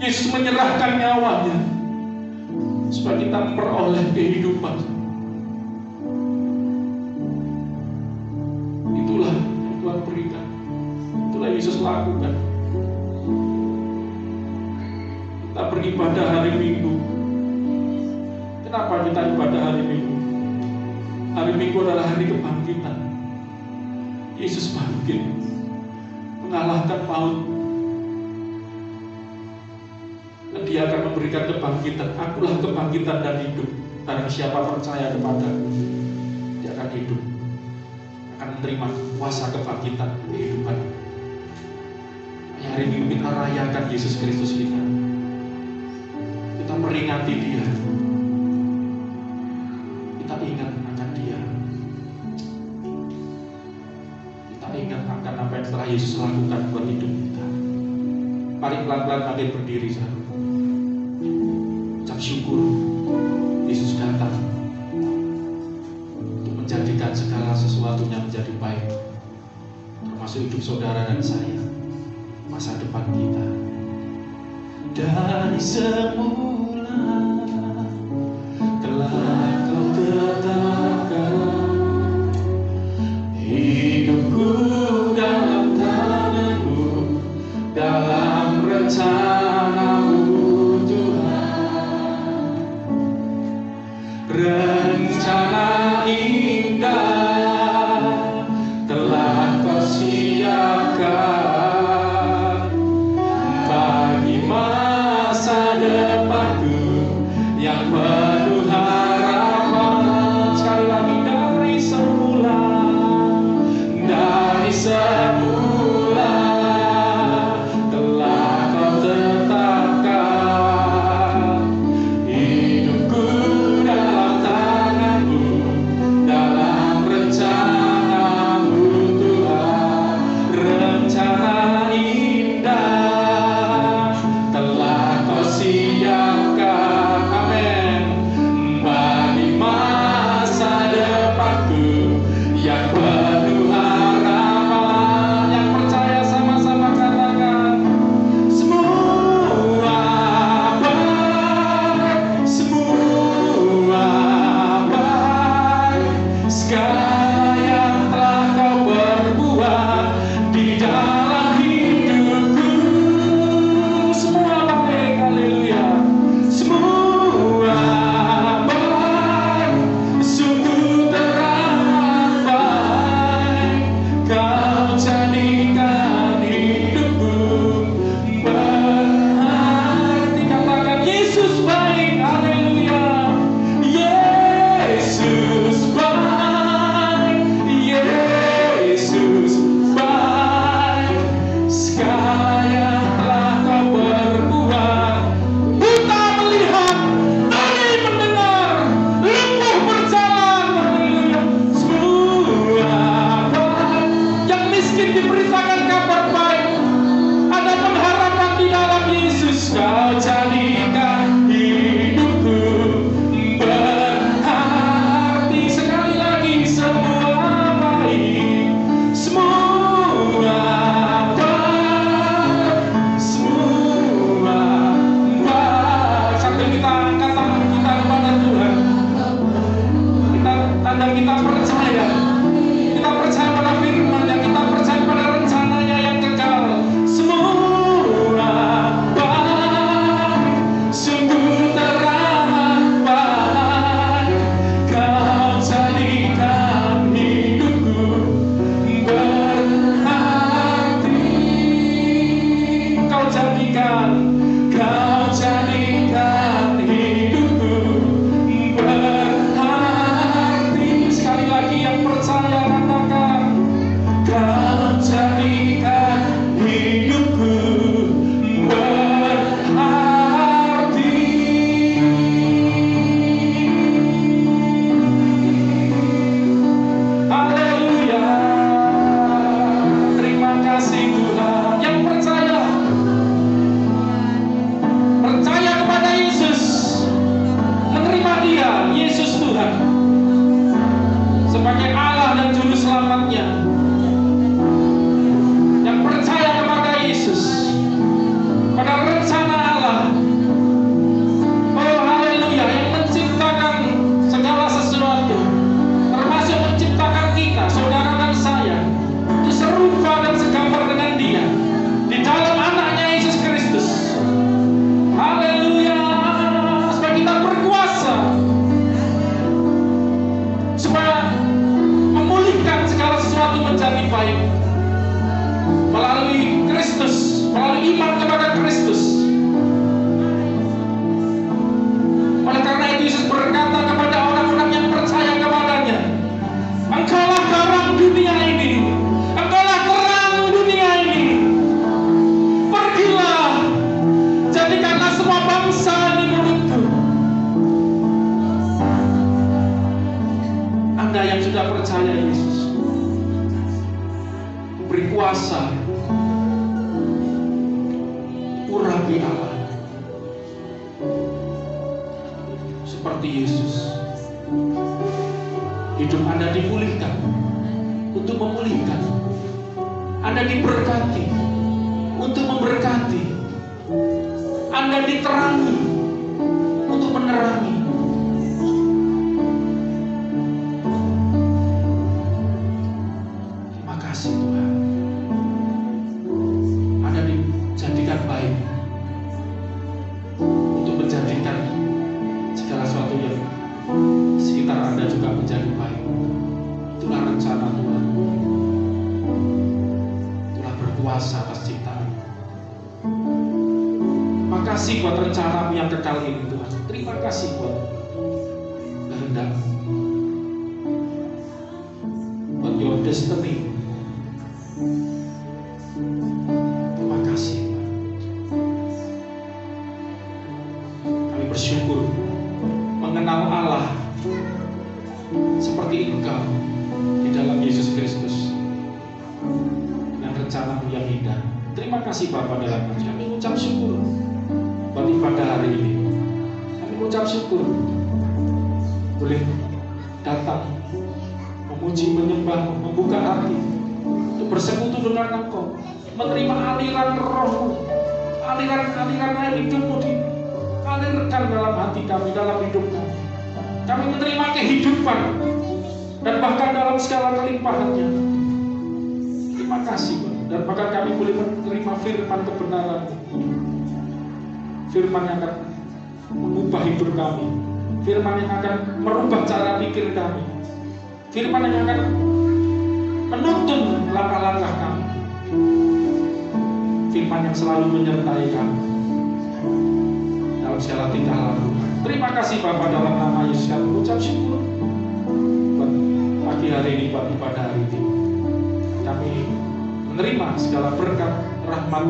Yesus menyerahkan nyawanya supaya kita memperoleh kehidupan. Itulah yang Tuhan berikan, itulah Yesus lakukan. Kita beribadah hari Minggu. Kenapa kita ibadah hari Minggu? Hari Minggu adalah hari kebangkitan. Yesus bangkit, mengalahkan maut. Dan Dia akan memberikan kebangkitan. Akulah kebangkitan dan hidup. Barang siapa percaya kepadaku, dia akan hidup, akan menerima kuasa kebangkitan kehidupan. Hari Minggu kita rayakan Yesus Kristus kita. Kita peringati Dia. Kita ingat akan Dia. Kita ingat akan apa yang telah Yesus lakukan buat hidup kita. Mari pelan-pelan bangkit berdiri, saudara. Ucap syukur, Yesus datang untuk menjadikan segala sesuatunya menjadi baik, termasuk hidup saudara dan saya, masa depan kita. Dari semula telah Kau tetapkan hidupku dalam tangan-Mu, dalam rencana-Mu Tuhan. Rencana indah telah Kau siapkan bagi masa depanku yang penuh harapan. Sekali lagi, dari semula telah Kau tetapkan hidupku dalam tangan-Mu, selalu menjadi baik melalui Kristus, melalui iman kepada Kristus. Oleh karena itu Yesus berkata kepada orang-orang yang percaya kepadanya, engkaulah garam dunia ini, engkaulah terang dunia ini. Pergilah, jadikanlah semua bangsa ini muridku. Anda yang sudah percaya Yesus, beri kuasa urapi Allah seperti Yesus. Hidup Anda dipulihkan untuk memulihkan, Anda diberkati untuk memberkati, Anda diterangi untuk menerangi. Terima kasih Tuhan, Anda dijadikan baik untuk menjadikan segala sesuatu yang sekitar Anda juga menjadi baik. Itulah rencana Tuhan, itulah berkuasa atas ciptaan. Makasih buat rencanamu yang kekal ini Tuhan. Terima kasih buat kehendak, buat your destiny. Terima kasih Tuhan. Kami bersyukur mengenal Allah seperti Engkau di dalam Yesus Kristus dengan rencana-Mu yang indah. Terima kasih Bapa dalam hati kami mengucap syukur buat ibadah hari ini. Kami mengucap syukur boleh datang memuji, menyembah, membuka hati untuk bersekutu dengan Engkau, menerima aliran Roh-Mu, aliran air hidup-Mu dialirkan dalam hati kami, dalam hidup kami. Kami menerima kehidupan dan bahkan dalam segala kelimpahannya. Terima kasih Pak. Dan bahkan kami boleh menerima firman kebenaran, firman yang akan mengubah hidup kami, firman yang akan merubah cara pikir kami, firman yang akan menuntun langkah-langkah kami, firman yang selalu menyertai kami dalam segala tingkah laku. Terima kasih Bapa, dalam nama Yesus kami mengucap syukur buat pagi hari ini, buat ibadah hari ini. Kami menerima segala berkat, rahmat,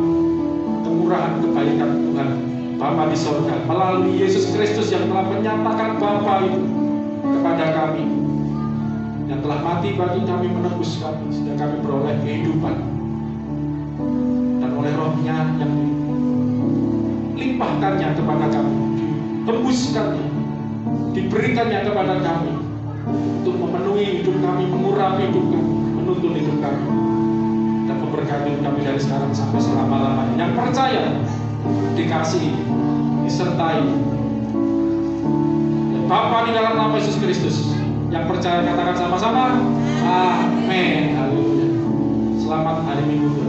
kemurahan, kebaikan Tuhan Bapa di surga melalui Yesus Kristus yang telah menyatakan Bapa itu kepada kami, yang telah mati bagi kami, menebus kami sehingga kami beroleh kehidupan, dan oleh Roh-Nya yang limpahkannya kepada kami, tembuskannya, diberikannya kepada kami untuk memenuhi hidup kami, mengurapi hidup kami, menuntun hidup kami, dan memberkati kami dari sekarang sampai selama-lamanya. Yang percaya dikasihi, disertai Bapa di dalam nama Yesus Kristus. Yang percaya katakan sama-sama, amin. Haleluya. Selamat hari Minggu.